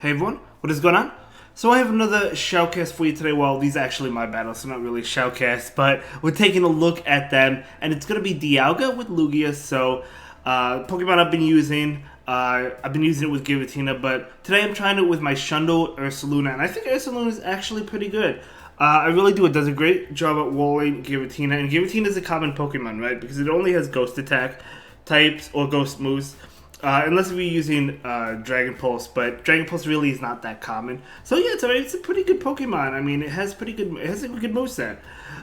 Hey everyone, what is going on? So I have another shoutcast for you today. Well, these are actually my battles, so not really shoutcasts, but we're taking a look at them, and it's going to be Dialga with Lugia. So Pokemon I've been using it with Giratina, but today I'm trying it with my Shundo Ursaluna, and I think Ursaluna is actually pretty good. I really do. It does a great job at walling Giratina, and Giratina is a common Pokemon, right? Because it only has Ghost Attack types or Ghost moves. Unless we're using Dragon Pulse, but Dragon Pulse really is not that common. So yeah, it's a pretty good Pokemon. I mean, it has a good moveset,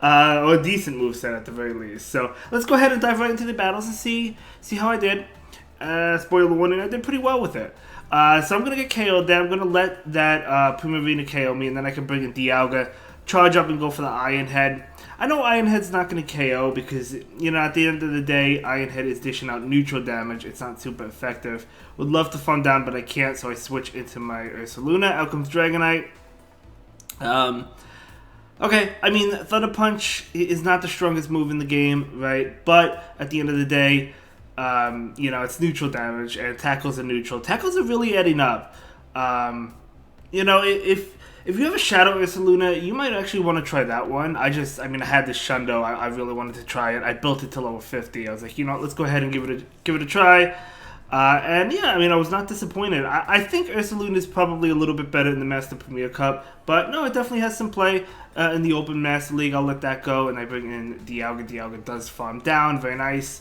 or a decent moveset at the very least. So let's go ahead and dive right into the battles and see how I did. Spoiler warning, I did pretty well with it. So I'm gonna get KO'd. Then I'm gonna let that Primarina KO me, and then I can bring in Dialga, charge up, and go for the Iron Head. I know Iron Head's not going to KO because, you know, at the end of the day, Iron Head is dishing out neutral damage. It's not super effective. Would love to farm down, but I can't, so I switch into my Ursaluna. Out comes Dragonite. Okay, I mean, Thunder Punch is not the strongest move in the game, right? But at the end of the day, you know, it's neutral damage, and tackles are neutral. Tackles are really adding up. You know, if you have a Shadow Ursaluna, you might actually want to try that one. I had this Shundo. I really wanted to try it. I built it to level 50. I was like, you know, let's go ahead and give it a try. And yeah, I mean, I was not disappointed. I think Ursaluna is probably a little bit better in the Master Premier Cup, but no, it definitely has some play in the Open Master League. I'll let that go, and I bring in Dialga. Dialga does farm down, very nice.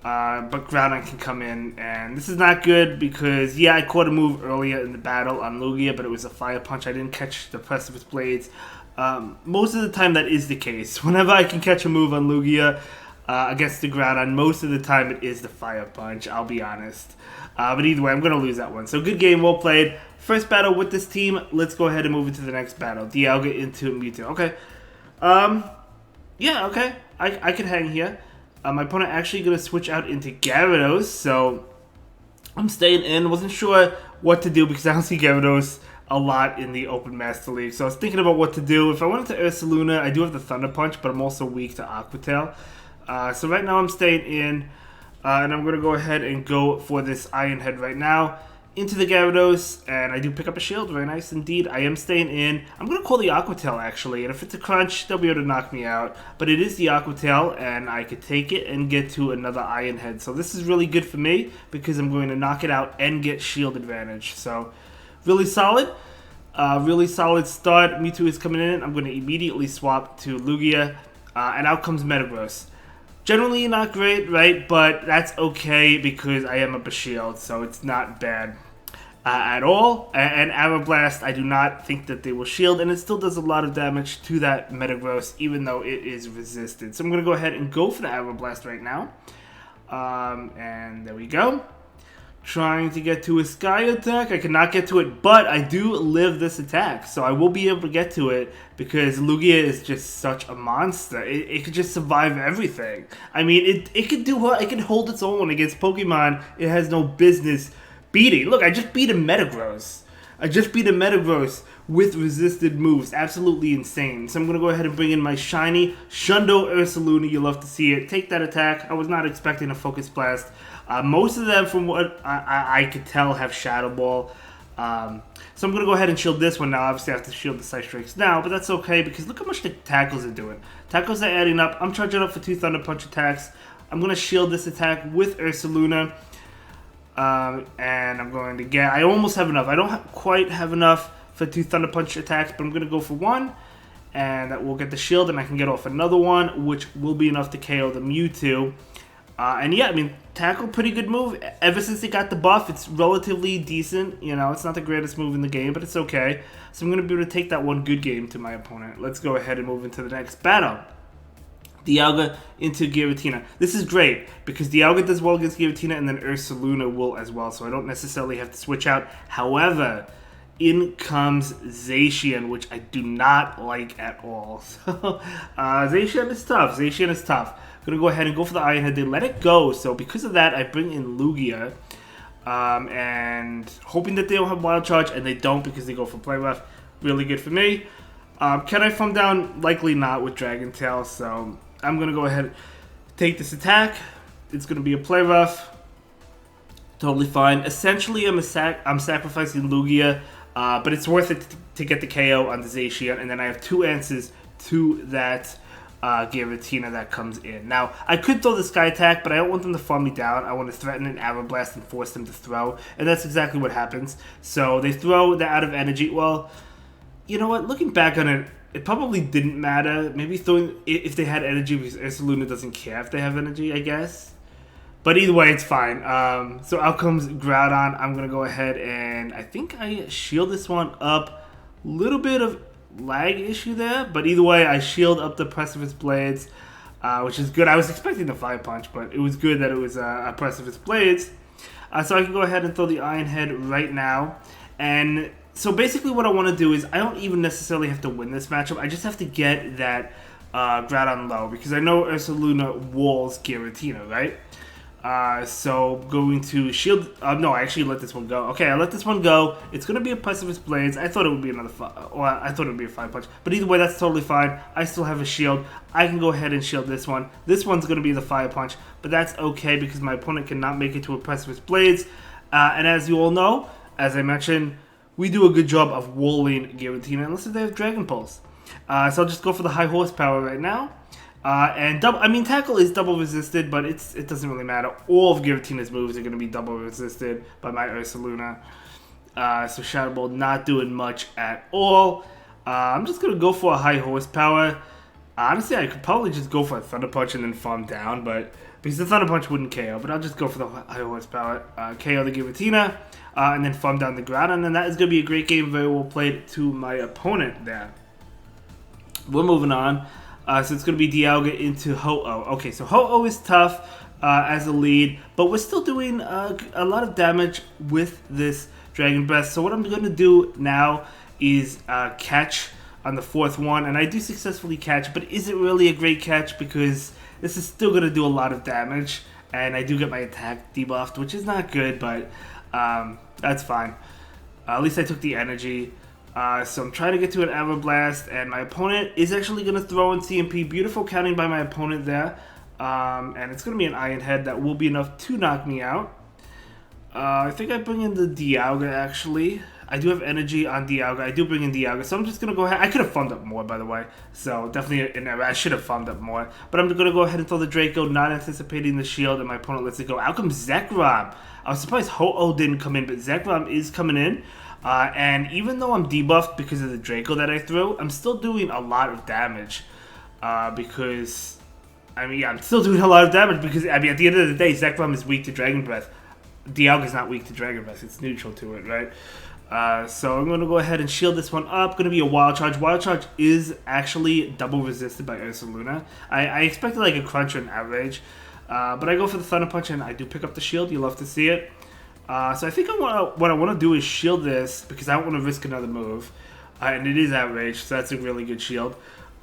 But Groudon can come in, and this is not good because, yeah, I caught a move earlier in the battle on Lugia, but it was a Fire Punch. I didn't catch the Precipice Blades. Most of the time that is the case. Whenever I can catch a move on Lugia against the Groudon, most of the time it is the Fire Punch, I'll be honest. But either way, I'm going to lose that one. So good game, well played. First battle with this team. Let's go ahead and move into the next battle. Dialga into Mewtwo. Okay. Yeah, okay. I can hang here. My opponent actually going to switch out into Gyarados, so I'm staying in. Wasn't sure what to do because I don't see Gyarados a lot in the Open Master League. So I was thinking about what to do. If I went into Ursaluna, I do have the Thunder Punch, but I'm also weak to Aqua Tail. So right now I'm staying in, and I'm going to go ahead and go for this Iron Head right now. Into the Gyarados, and I do pick up a shield. Very nice indeed. I am staying in. I'm going to call the Aqua Tail, actually, and if it's a crunch, they'll be able to knock me out. But it is the Aqua Tail, and I could take it and get to another Iron Head. So this is really good for me, because I'm going to knock it out and get shield advantage. So, really solid. Really solid start. Mewtwo is coming in. I'm going to immediately swap to Lugia, and out comes Metagross. Generally not great, right? But that's okay because I am up a shield, so it's not bad at all. And Aeroblast, I do not think that they will shield, and it still does a lot of damage to that Metagross, even though it is resisted. So I'm going to go ahead and go for the Aeroblast right now. And there we go. Trying to get to a Sky Attack. I cannot get to it, but I do live this attack, so I will be able to get to it because Lugia is just such a monster. It could just survive everything. I mean, it could do what? It can hold its own against Pokemon it has no business beating. Look, I just beat a Metagross. With resisted moves. Absolutely insane. So I'm going to go ahead and bring in my shiny Shundo Ursaluna. You love to see it. Take that attack. I was not expecting a Focus Blast. Most of them, from what I could tell, have Shadow Ball. So I'm going to go ahead and shield this one now. Obviously, I have to shield the Psystrix now, but that's okay because look how much the tackles are doing. Tackles are adding up. I'm charging up for 2 Thunder Punch attacks. I'm going to shield this attack with Ursaluna. And I'm going to get... I almost have enough. I don't quite have enough for 2 Thunder Punch attacks, but I'm going to go for 1. And that will get the shield, and I can get off another one, which will be enough to KO the Mewtwo. And yeah, I mean, tackle, pretty good move. Ever since they got the buff, it's relatively decent. You know, it's not the greatest move in the game, but it's okay. So I'm going to be able to take that one good game to my opponent. Let's go ahead and move into the next battle. Dialga into Giratina. This is great because Dialga does well against Giratina, and then Ursaluna will as well, so I don't necessarily have to switch out. However, in comes Zacian, which I do not like at all. So, Zacian is tough. I'm going to go ahead and go for the Iron Head. They let it go, so because of that, I bring in Lugia. And hoping that they don't have Wild Charge, and they don't because they go for Play Rough. Really good for me. Can I farm down? Likely not with Dragon Tail, so I'm going to go ahead and take this attack. It's going to be a Play Rough. Totally fine. Essentially, I'm sacrificing Lugia, but it's worth it to get the KO on the Zacian, and then I have 2 answers to that Giratina that comes in. Now, I could throw the Sky Attack, but I don't want them to farm me down. I want to threaten an Arrow Blast and force them to throw, and that's exactly what happens. So they throw, they're out of energy. Well, you know what? Looking back on it, it probably didn't matter. Maybe throwing if they had energy, because Ursaluna doesn't care if they have energy, I guess. But either way, it's fine. So out comes Groudon. I'm going to go ahead and I think I shield this one up. Little bit of lag issue there, but either way, I shield up the Precipice Blades, which is good. I was expecting the Fire Punch, but it was good that it was a Precipice Blades. So I can go ahead and throw the Iron Head right now. And so basically what I want to do is I don't even necessarily have to win this matchup. I just have to get that Groudon low, because I know Ursaluna walls Giratina, right? So going to shield. No, I actually let this one go. Okay, I let this one go. It's gonna be a Precipice Blades. I thought it would be another. I thought it would be a Fire Punch. But either way, that's totally fine. I still have a shield. I can go ahead and shield this one. This one's gonna be the Fire Punch, but that's okay because my opponent cannot make it to a Precipice Blades. And as you all know, as I mentioned, we do a good job of walling Giratina unless they have Dragon Pulse. So I'll just go for the high horsepower right now. And Tackle is double resisted, but it doesn't really matter. All of Giratina's moves are going to be double resisted by my Ursaluna. So Shadow Ball not doing much at all. I'm just going to go for a high horsepower. Honestly, I could probably just go for a Thunder Punch and then farm down, but because the Thunder Punch wouldn't KO. But I'll just go for the high horsepower, KO the Giratina, and then farm down the Groudon. And that is going to be a great game, very well played to my opponent there. We're moving on. So it's going to be Dialga into Ho-Oh. Okay, so Ho-Oh is tough as a lead, but we're still doing a lot of damage with this Dragon Breath. So what I'm going to do now is catch on the 4th one, and I do successfully catch, but is it really a great catch? Because this is still going to do a lot of damage, and I do get my attack debuffed, which is not good, but that's fine. At least I took the energy. So I'm trying to get to an Aeroblast, and my opponent is actually going to throw in CMP. Beautiful counting by my opponent there. And it's going to be an Iron Head that will be enough to knock me out. I think I bring in the Dialga, actually. I do have energy on Dialga. I do bring in Dialga, so I'm just going to go ahead. I could have farmed up more, by the way. So definitely an error. I should have farmed up more. But I'm going to go ahead and throw the Draco, not anticipating the shield, and my opponent lets it go. Out comes Zekrom. I was surprised Ho-Oh didn't come in, but Zekrom is coming in. And even though I'm debuffed because of the Draco that I threw, I'm still doing a lot of damage. Because, I'm still doing a lot of damage because, at the end of the day, Zekrom is weak to Dragon Breath. Dialga is not weak to Dragon Breath. It's neutral to it, right? So I'm going to go ahead and shield this one up. Going to be a Wild Charge. Wild Charge is actually double resisted by Ursaluna. I expected like a Crunch or an Outrage. But I go for the Thunder Punch and I do pick up the shield. You love to see it. So I think what I want to do is shield this because I don't want to risk another move. And it is Outrage, so that's a really good shield.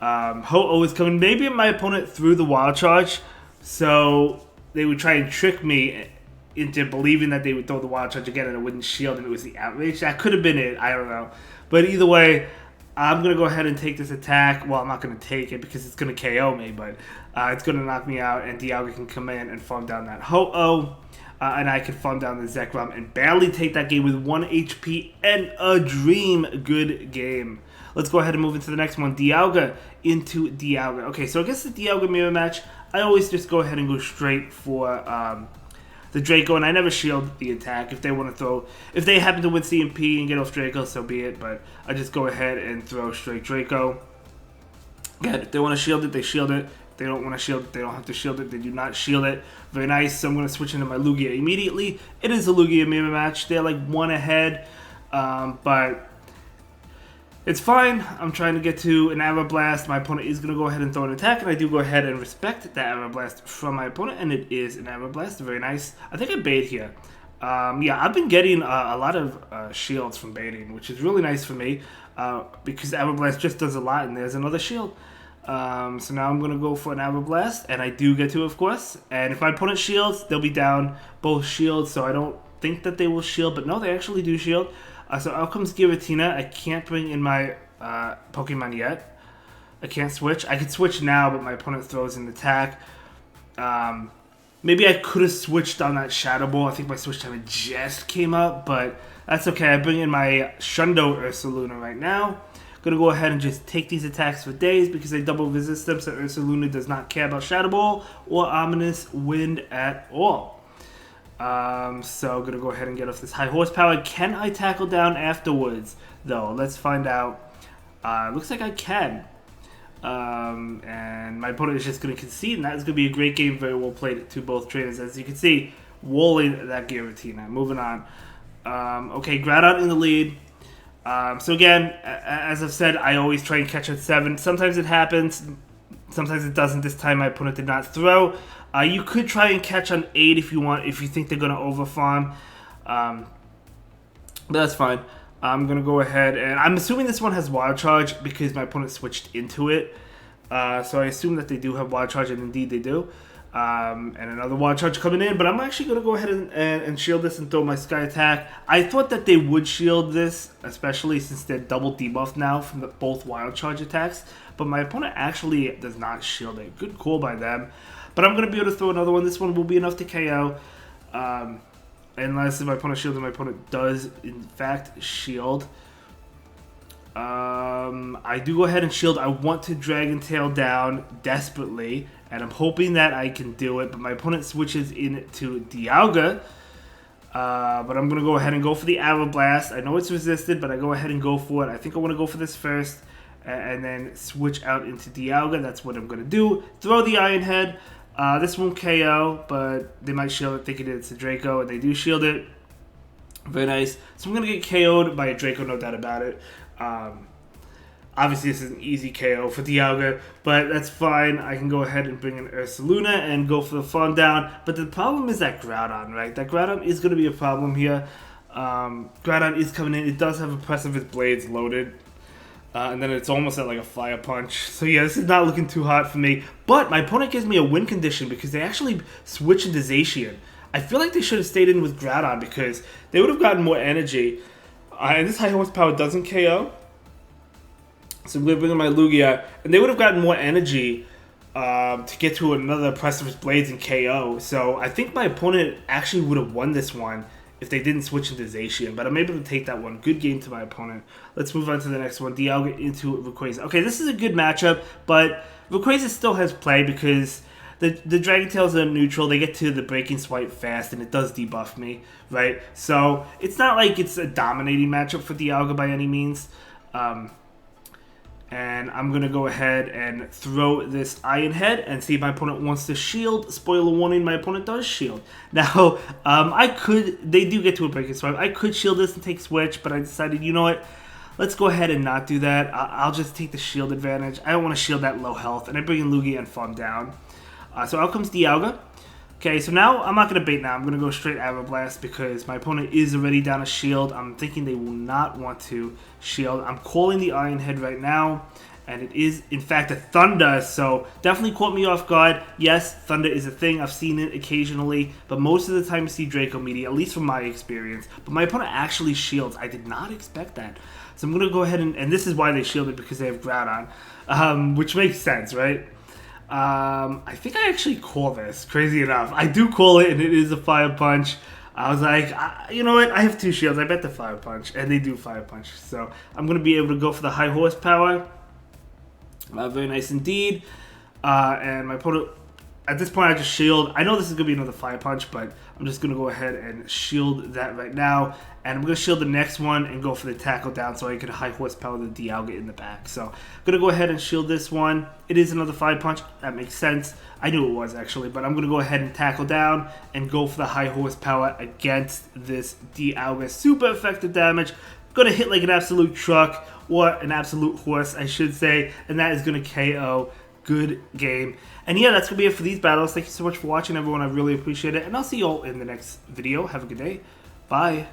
Ho-Oh is coming. Maybe my opponent threw the Wild Charge, so they would try and trick me into believing that they would throw the Wild Charge again and it wouldn't shield and it was the Outrage. That could have been it. I don't know. But either way, I'm going to go ahead and take this attack. Well, I'm not going to take it because it's going to KO me, but it's going to knock me out and Dialga can come in and farm down that Ho-Oh. And I can farm down the Zekrom and barely take that game with 1 HP and a dream good game. Let's go ahead and move into the next one. Dialga into Dialga. Okay, so against the Dialga mirror match, I always just go ahead and go straight for the Draco, and I never shield the attack. If they want to throw, if they happen to win CMP and get off Draco, so be it, but I just go ahead and throw straight Draco. Again, if they want to shield it, they shield it. They don't want to shield it, they don't have to shield it, they do not shield it. Very nice, so I'm going to switch into my Lugia immediately. It is a Lugia mirror match, they're like 1 ahead, but it's fine. I'm trying to get to an Aeroblast. My opponent is going to go ahead and throw an attack, and I do go ahead and respect that Aeroblast from my opponent, and it is an Aeroblast, very nice. I think I bait here. Yeah, I've been getting a lot of shields from baiting, which is really nice for me, because Aeroblast just does a lot, and there's another shield. So now I'm going to go for an Aeroblast, and I do get to, of course. And if my opponent shields, they'll be down both shields, so I don't think that they will shield. But no, they actually do shield. So out comes Giratina. I can't bring in my Pokemon yet. I can't switch. I could switch now, but my opponent throws an attack. Maybe I could have switched on that Shadow Ball. I think my switch time just came up, but that's okay. I bring in my Shundo Ursaluna right now. Gonna go ahead and just take these attacks for days because they double resist them, so Ursaluna does not care about Shadow Ball or Ominous Wind at all. So gonna go ahead and get off this high horsepower. Can I tackle down afterwards, though? Let's find out. Looks like I can. And my opponent is just going to concede, and that's going to be a great game, very well played to both trainers. As you can see, walling that Giratina. Moving on. Okay, Groudon in the lead. So again, as I've said, I always try and catch at 7. Sometimes it happens, sometimes it doesn't. This time my opponent did not throw. You could try and catch on 8 if you want, if you think they're going to overfarm. But that's fine. I'm going to go ahead, and I'm assuming this one has Wild Charge because my opponent switched into it. So I assume that they do have Wild Charge, and indeed they do. And another Wild Charge coming in, but I'm actually going to go ahead and shield this and throw my Sky Attack. I thought that they would shield this, especially since they're double debuffed now from both Wild Charge attacks. But my opponent actually does not shield it. Good call by them. But I'm going to be able to throw another one. This one will be enough to KO. Unless if my opponent shields, and my opponent does, in fact, shield. I do go ahead and shield. I want to Dragon Tail down desperately, and I'm hoping that I can do it. But my opponent switches into Dialga. But I'm going to go ahead and go for the Arrow Blast. I know it's resisted, but I go ahead and go for it. I think I want to go for this first, and then switch out into Dialga. That's what I'm going to do. Throw the Iron Head. This won't KO, but they might shield it thinking it's a Draco, and they do shield it. Very nice. So I'm going to get KO'd by a Draco, no doubt about it. Obviously, this is an easy KO for Dialga, but that's fine. I can go ahead and bring in Ursaluna and go for the farm down. But the problem is that Groudon, right? That Groudon is going to be a problem here. Groudon is coming in. It does have a press of its blades loaded. And then it's almost at like a Fire Punch. So yeah, this is not looking too hot for me. But my opponent gives me a win condition because they actually switch into Zacian. I feel like they should have stayed in with Groudon because they would have gotten more energy. And this high horsepower doesn't KO. So I'm going to bring in my Lugia. And they would have gotten more energy to get to another Press of His Blades and KO. So I think my opponent actually would have won this one if they didn't switch into Zacian, but I'm able to take that one. Good game to my opponent. Let's move on to the next one. Dialga into Rayquaza. Okay, this is a good matchup, but Rayquaza still has play because the Dragon Tails are neutral. They get to the Breaking Swipe fast, and it does debuff me, right? So it's not like it's a dominating matchup for Dialga by any means. And I'm going to go ahead and throw this Iron Head and see if my opponent wants to shield. Spoiler warning, my opponent does shield. Now, they do get to a Breaking Swipe. I could shield this and take Switch, but I decided, you know what? Let's go ahead and not do that. I'll just take the shield advantage. I don't want to shield that low health. And I bring in Lugia and farm down. So out comes Dialga. Okay, so now I'm not going to bait now. I'm going to go straight Arrow Blast because my opponent is already down a shield. I'm thinking they will not want to shield. I'm calling the Iron Head right now, and it is, in fact, a Thunder, so definitely caught me off guard. Yes, Thunder is a thing. I've seen it occasionally, but most of the time you see Draco Meteor, at least from my experience. But my opponent actually shields. I did not expect that. So I'm going to go ahead and this is why they shielded, because they have Groudon, which makes sense, right? I think I actually call this, crazy enough. I do call it, and it is a Fire Punch. I was like, you know what? I have 2 shields. I bet the Fire Punch, and they do Fire Punch. So I'm going to be able to go for the high horsepower. Very nice indeed. And my opponent, at this point, I just shield. I know this is going to be another Fire Punch, but I'm just going to go ahead and shield that right now. And I'm going to shield the next one and go for the tackle down so I can high horsepower the Dialga in the back. So I'm going to go ahead and shield this one. It is another Fire Punch. That makes sense. I knew it was actually, but I'm going to go ahead and tackle down and go for the high horsepower against this Dialga. Super effective damage. Going to hit like an absolute truck, or an absolute horse, I should say. And that is going to KO. Good game. And yeah, that's going to be it for these battles. Thank you so much for watching, everyone. I really appreciate it. And I'll see you all in the next video. Have a good day. Bye.